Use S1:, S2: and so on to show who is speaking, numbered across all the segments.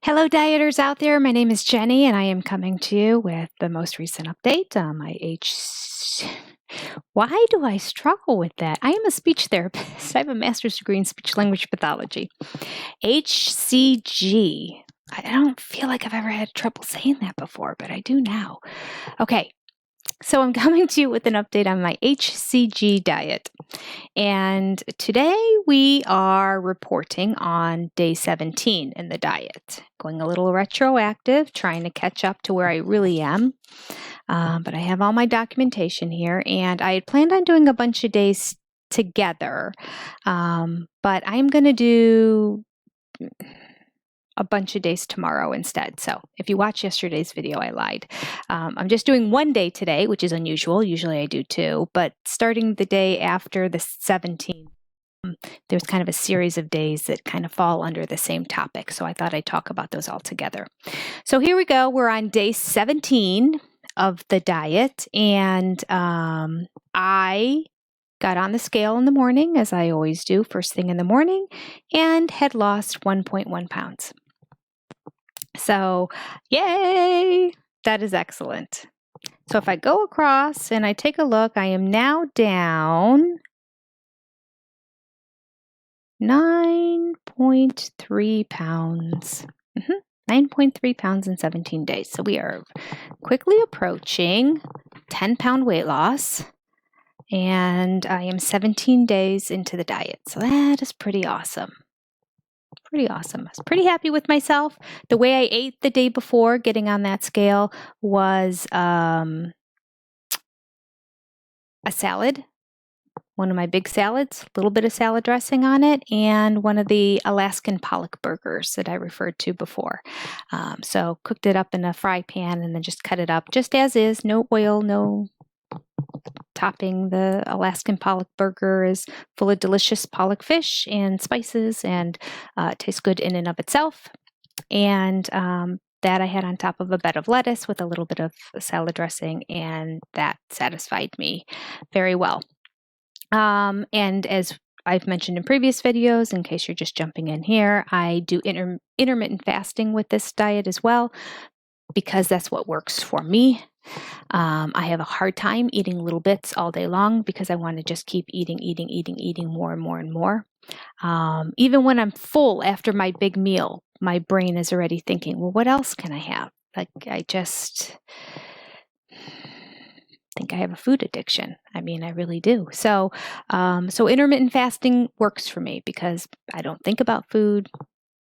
S1: Hello, dieters out there. My name is Jenny, and I am coming to you with the most recent update on my Why do I struggle with that? I am a speech therapist. I have a master's degree in speech language pathology. hCG. I don't feel like I've ever had trouble saying that before, but I do now. Okay, so I'm coming to you with an update on my hCG diet. And today we are reporting on day 17 in the diet, going a little retroactive, trying to catch up to where I really am. But I have all my documentation here, and I had planned on doing a bunch of days together. But I'm going to do a bunch of days tomorrow instead. So if you watched yesterday's video, I lied. I'm just doing one day today, which is unusual. Usually I do two, but starting the day after the 17th, there's kind of a series of days that kind of fall under the same topic. So I thought I'd talk about those all together. So here we go. We're on day 17 of the diet, and I got on the scale in the morning, as I always do, first thing in the morning, and had lost 1.1 pounds. So, yay! That is excellent. So if I go across and I take a look, I am now down 9.3 pounds. 9.3 pounds in 17 days. So we are quickly approaching 10-pound weight loss. And I am 17 days into the diet. So that is pretty awesome. Pretty awesome. I was pretty happy with myself. The way I ate the day before getting on that scale was a salad, one of my big salads, a little bit of salad dressing on it, and one of the Alaskan pollock burgers that I referred to before. So cooked it up in a fry pan and then just cut it up just as is, no oil, no topping. The Alaskan pollock burger is full of delicious pollock fish and spices, and it tastes good in and of itself. And that I had on top of a bed of lettuce with a little bit of salad dressing, and that satisfied me very well. And as I've mentioned in previous videos, in case you're just jumping in here, I do intermittent fasting with this diet as well, because that's what works for me. I have a hard time eating little bits all day long because I want to just keep eating more and more and more. Even when I'm full after my big meal, my brain is already thinking, well, what else can I have? Like, I just think I have a food addiction. I mean, I really do. So intermittent fasting works for me because I don't think about food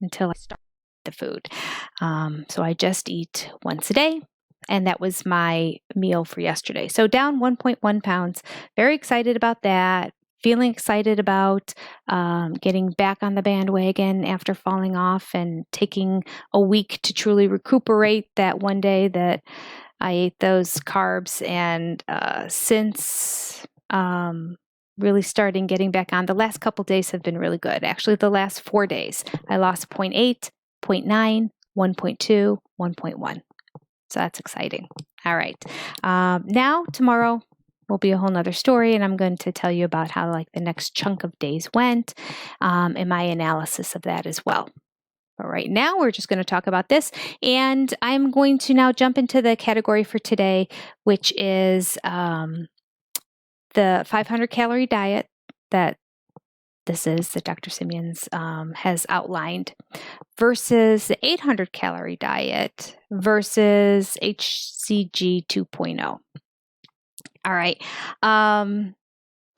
S1: until I start the food. So I just eat once a day. And that was my meal for yesterday. So down 1.1 pounds. Very excited about that. Feeling excited about getting back on the bandwagon after falling off and taking a week to truly recuperate that one day that I ate those carbs. And since really starting getting back on, the last couple days have been really good. Actually, the last 4 days, I lost 0.8, 0.9, 1.2, 1.1. So that's exciting. All right. Now, tomorrow will be a whole nother story, and I'm going to tell you about how the next chunk of days went and my analysis of that as well. But right now, we're just going to talk about this, and I'm going to now jump into the category for today, which is the 500-calorie diet that Dr. Simeons has outlined, versus the 800-calorie diet versus hCG 2.0. All right.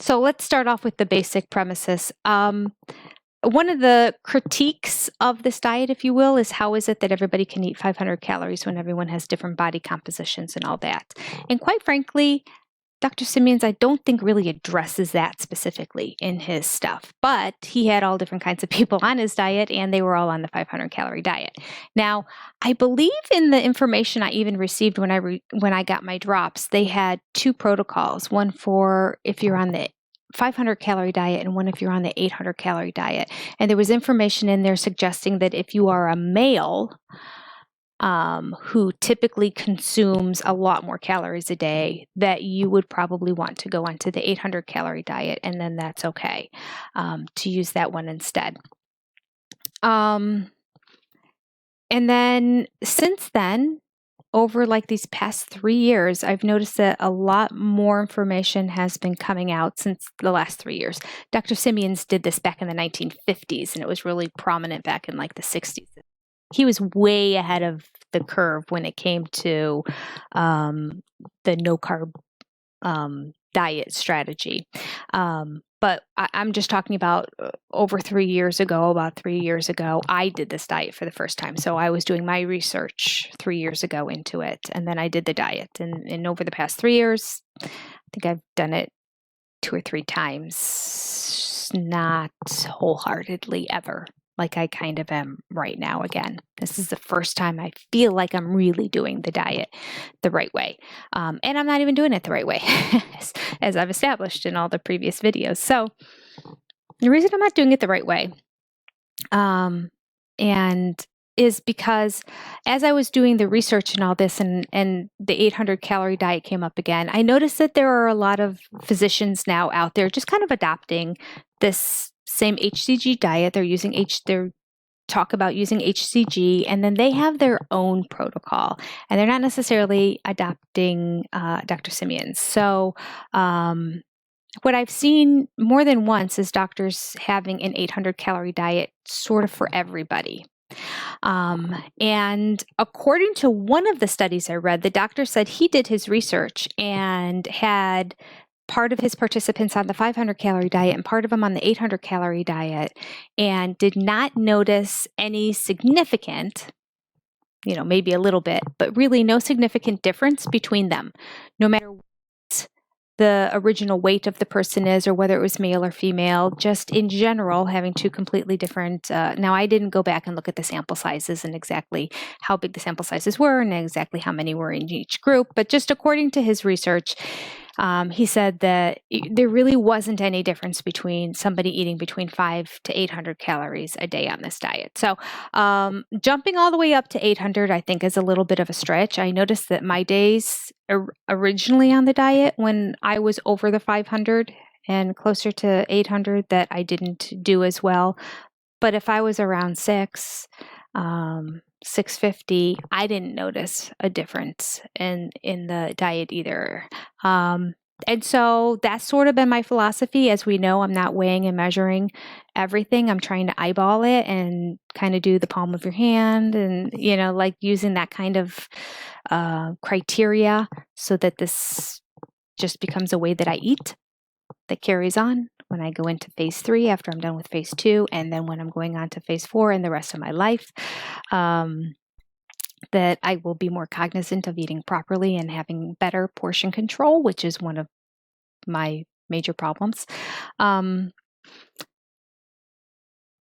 S1: So let's start off with the basic premises. One of the critiques of this diet, if you will, is how is it that everybody can eat 500 calories when everyone has different body compositions and all that? And quite frankly, Dr. Simeons, I don't think really addresses that specifically in his stuff, but he had all different kinds of people on his diet, and they were all on the 500-calorie diet. Now, I believe in the information I even received when I got my drops, they had two protocols, one for if you're on the 500-calorie diet and one if you're on the 800-calorie diet. And there was information in there suggesting that if you are a male who typically consumes a lot more calories a day, that you would probably want to go onto the 800-calorie diet, and then that's okay to use that one instead. And And then since then, over like these past 3 years, I've noticed that a lot more information has been coming out since the last 3 years. Dr. Simeons did this back in the 1950s, and it was really prominent back in like the 60s. He was way ahead of the curve when it came to the no-carb diet strategy. But I'm just talking about over 3 years ago, about 3 years ago, I did this diet for the first time. So I was doing my research 3 years ago into it, and then I did the diet. And over the past 3 years, I think I've done it 2 or 3 times, not wholeheartedly ever, like I kind of am right now again. This is the first time I feel like I'm really doing the diet the right way. And I'm not even doing it the right way, as I've established in all the previous videos. So the reason I'm not doing it the right way and is because as I was doing the research and all this and the 800 calorie diet came up again, I noticed that there are a lot of physicians now out there just kind of adopting this same hCG diet. They're talk about using hCG, and then they have their own protocol, and they're not necessarily adopting Dr. Simeons. So what I've seen more than once is doctors having an 800 calorie diet sort of for everybody. And according to one of the studies I read, the doctor said he did his research and had part of his participants on the 500 calorie diet and part of them on the 800 calorie diet, and did not notice any significant, maybe a little bit, but really no significant difference between them, no matter what the original weight of the person is or whether it was male or female, just in general having two completely different. Now, I didn't go back and look at the sample sizes and exactly how big the sample sizes were and exactly how many were in each group, but just according to his research, he said that there really wasn't any difference between somebody eating between 500 to 800 calories a day on this diet. So jumping all the way up to 800, I think, is a little bit of a stretch. I noticed that my days originally on the diet, when I was over the 500 and closer to 800, that I didn't do as well. But if I was around 650, I didn't notice a difference in the diet either. And so that's sort of been my philosophy. As we know, I'm not weighing and measuring everything. I'm trying to eyeball it and kind of do the palm of your hand and, like using that kind of criteria so that this just becomes a way that I eat that carries on when I go into phase 3 after I'm done with phase 2, and then when I'm going on to phase 4 and the rest of my life, that I will be more cognizant of eating properly and having better portion control, which is one of my major problems.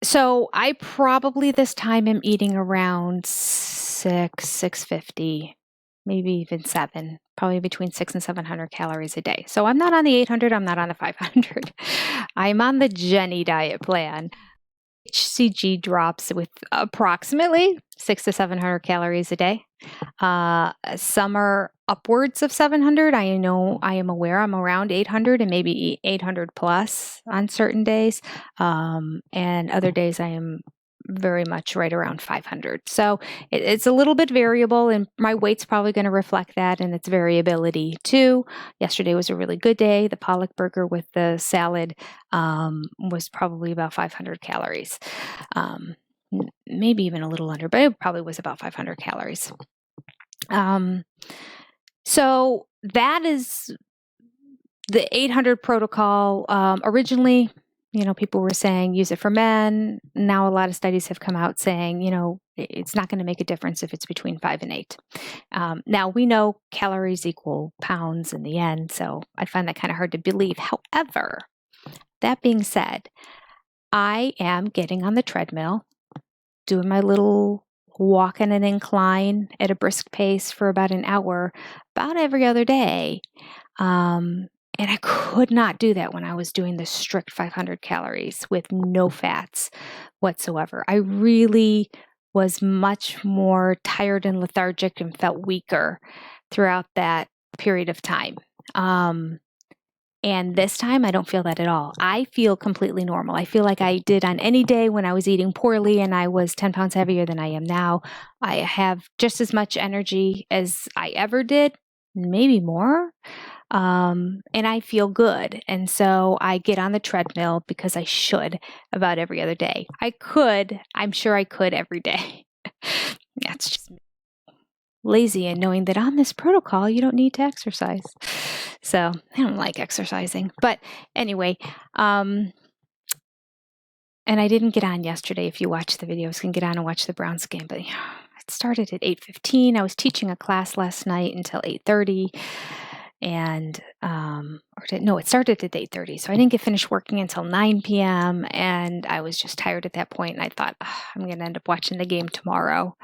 S1: So I probably this time am eating around 650, maybe even 7, probably between 600 and 700 calories a day. So I'm not on the 800, I'm not on the 500. I'm on the Jenny diet plan. hCG drops with approximately 600 to 700 calories a day. Some are upwards of 700. I know I am aware I'm around 800 and maybe 800 plus on certain days. And other days I am very much right around 500. So it's a little bit variable, and my weight's probably going to reflect that and its variability too. Yesterday was a really good day. The pollock burger with the salad was probably about 500 calories. Maybe even a little under, but it probably was about 500 calories. So that is the 800 protocol. Originally, people were saying use it for men. Now a lot of studies have come out saying, it's not going to make a difference if it's between 5 and 8. Now we know calories equal pounds in the end, so I find that kind of hard to believe. However, that being said, I am getting on the treadmill, doing my little walk in an incline at a brisk pace for about an hour, about every other day. And I could not do that when I was doing the strict 500 calories with no fats whatsoever. I really was much more tired and lethargic and felt weaker throughout that period of time. And this time, I don't feel that at all. I feel completely normal. I feel like I did on any day when I was eating poorly and I was 10 pounds heavier than I am now. I have just as much energy as I ever did, maybe more. And I feel good. And so I get on the treadmill because I should about every other day. I'm sure I could every day. That's just lazy and knowing that on this protocol, you don't need to exercise. So I don't like exercising. But anyway, and I didn't get on yesterday. If you watch the video, I was going to get on and watch the Browns game, but it started at 8:15. I was teaching a class last night until 8:30. And it started at 8:30, so I didn't get finished working until 9 p.m. and I was just tired at that point, and I thought, I'm going to end up watching the game tomorrow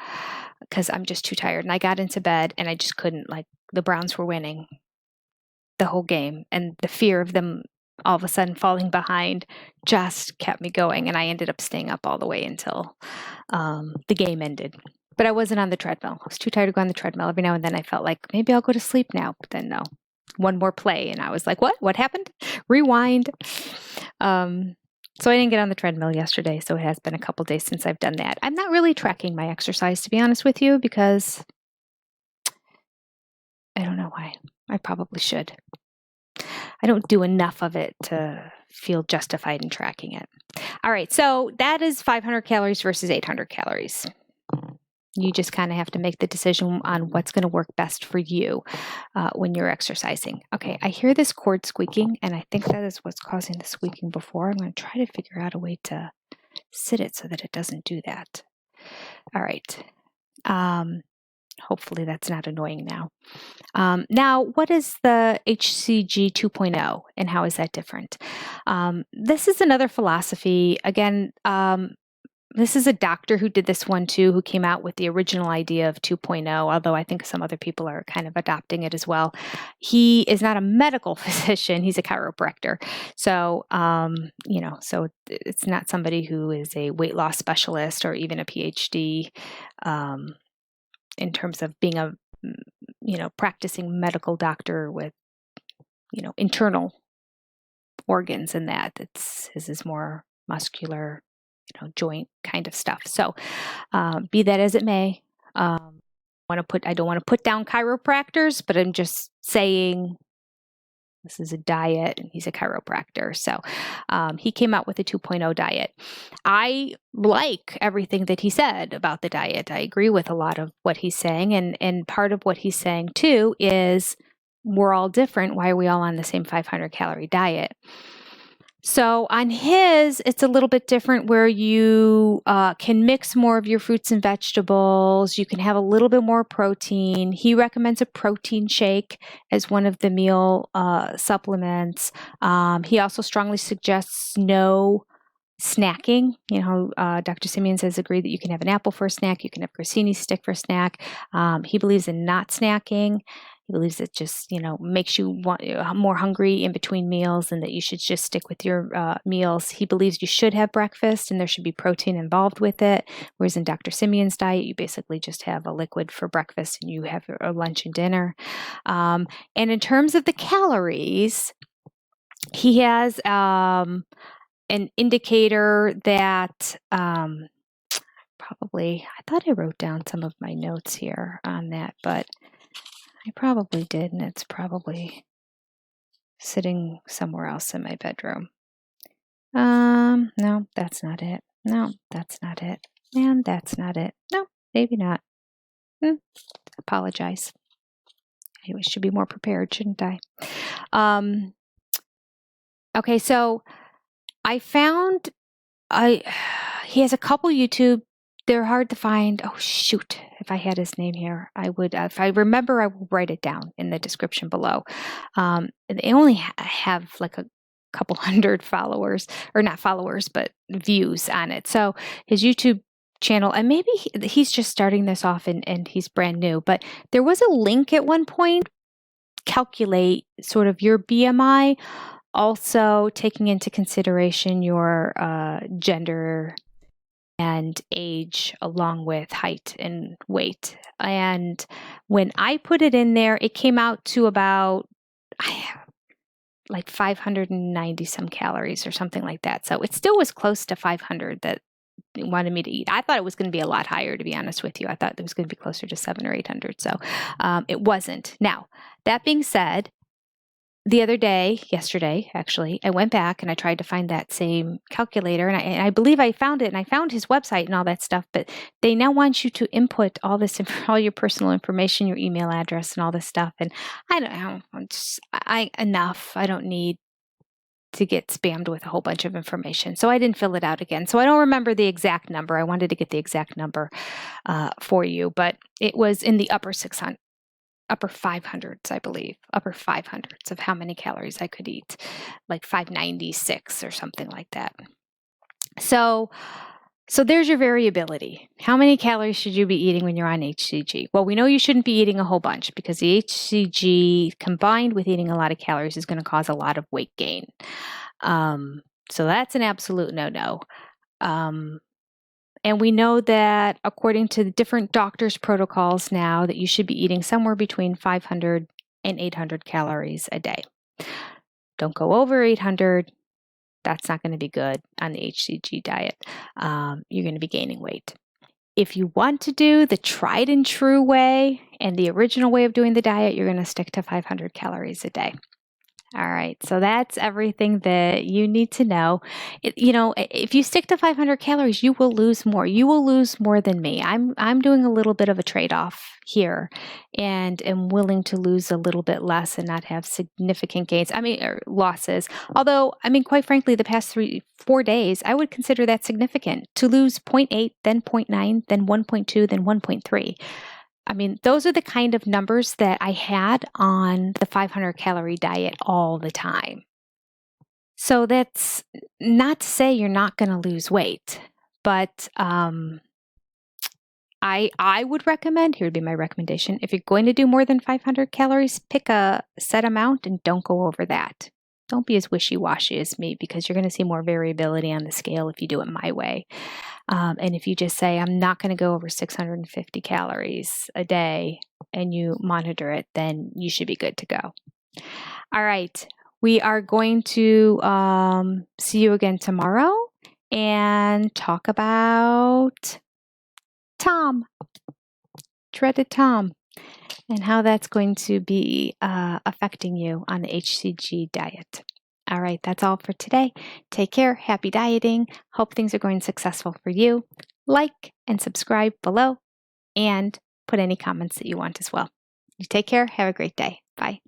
S1: because I'm just too tired. And I got into bed and I just couldn't, the Browns were winning the whole game, and the fear of them all of a sudden falling behind just kept me going, and I ended up staying up all the way until the game ended. But I wasn't on the treadmill. I was too tired to go on the treadmill. Every now and then I felt like maybe I'll go to sleep now, but then no. One more play, and I was like, what happened? Rewind. So I didn't get on the treadmill yesterday, so it has been a couple days since I've done that. I'm not really tracking my exercise, to be honest with you, because I don't know why. I probably should. I don't do enough of it to feel justified in tracking it. All right, so that is 500 calories versus 800 calories. You just kind of have to make the decision on what's going to work best for you when you're exercising. Okay, I hear this cord squeaking, and I think that is what's causing the squeaking before. I'm going to try to figure out a way to sit it so that it doesn't do that. All right. Hopefully that's not annoying now. Now, what is the hCG 2.0 and how is that different? This is another philosophy. Again, this is a doctor who did this one too, who came out with the original idea of 2.0, although I think some other people are kind of adopting it as well. He is not a medical physician, he's a chiropractor. So, so it's not somebody who is a weight loss specialist or even a PhD in terms of being a, practicing medical doctor with, internal organs and that. His is more muscular, joint kind of stuff. So be that as it may, I don't want to put down chiropractors, but I'm just saying this is a diet and he's a chiropractor. So he came out with a 2.0 diet. I like everything that he said about the diet. I agree with a lot of what he's saying. And part of what he's saying too is we're all different. Why are we all on the same 500 calorie diet? So on his, it's a little bit different where you can mix more of your fruits and vegetables. You can have a little bit more protein. He recommends a protein shake as one of the meal supplements. He also strongly suggests no snacking. Dr. Simeon says agree that you can have an apple for a snack. You can have grissini stick for a snack. He believes in not snacking. He believes it just, makes you more hungry in between meals and that you should just stick with your meals. He believes you should have breakfast and there should be protein involved with it. Whereas in Dr. Simeon's diet, you basically just have a liquid for breakfast and you have a lunch and dinner. And in terms of the calories, he has an indicator that I thought I wrote down some of my notes here on that, but I probably did, and it's probably sitting somewhere else in my bedroom. No, that's not it. No, that's not it. And that's not it. No, maybe not. Apologize. I should be more prepared, shouldn't I? Okay, so I found he has a couple YouTube. They're hard to find. Oh, shoot. If I had his name here, I would, if I remember, I will write it down in the description below. They only have like a couple hundred followers, or not followers, but views on it. So his YouTube channel, and maybe he's just starting this off and he's brand new, but there was a link at one point, calculate sort of your BMI, also taking into consideration your gender and age along with height and weight. And when I put it in there, it came out to about like 590 some calories or something like that. So it still was close to 500 that they wanted me to eat. I thought it was going to be a lot higher, to be honest with you. I thought it was going to be closer to 700 or 800. So it wasn't. Now, that being said, the other day, yesterday, actually, I went back and I tried to find that same calculator, and I believe I found it, and I found his website and all that stuff, but they now want you to input all this, all your personal information, your email address, and all this stuff, and I don't know, enough. I don't need to get spammed with a whole bunch of information. So I didn't fill it out again. So I don't remember the exact number. I wanted to get the exact number for you, but it was in the upper 500s, I believe, upper 500s of how many calories I could eat, like 596 or something like that. So there's your variability. How many calories should you be eating when you're on hCG? Well, we know you shouldn't be eating a whole bunch because the hCG combined with eating a lot of calories is going to cause a lot of weight gain. So that's an absolute no-no. And we know that according to the different doctors' protocols now that you should be eating somewhere between 500 and 800 calories a day. Don't go over 800. That's not going to be good on the hCG diet. You're going to be gaining weight. If you want to do the tried and true way and the original way of doing the diet, you're going to stick to 500 calories a day. All right, so that's everything that you need to know. If you stick to 500 calories, you will lose more. You will lose more than me. I'm doing a little bit of a trade-off here and am willing to lose a little bit less and not have significant gains. Or losses. Although, quite frankly, the past 4 days, I would consider that significant. To lose 0.8, then 0.9, then 1.2, then 1.3. Those are the kind of numbers that I had on the 500 calorie diet all the time. So that's not to say you're not going to lose weight, but I would recommend, here would be my recommendation, if you're going to do more than 500 calories, pick a set amount and don't go over that. Don't be as wishy-washy as me because you're going to see more variability on the scale if you do it my way. And if you just say, I'm not going to go over 650 calories a day and you monitor it, then you should be good to go. All right. We are going to see you again tomorrow and talk about Tom, dreaded Tom, and how that's going to be affecting you on the hCG diet. All right, that's all for today. Take care. Happy dieting. Hope things are going successful for you. Like and subscribe below and put any comments that you want as well. You take care. Have a great day. Bye.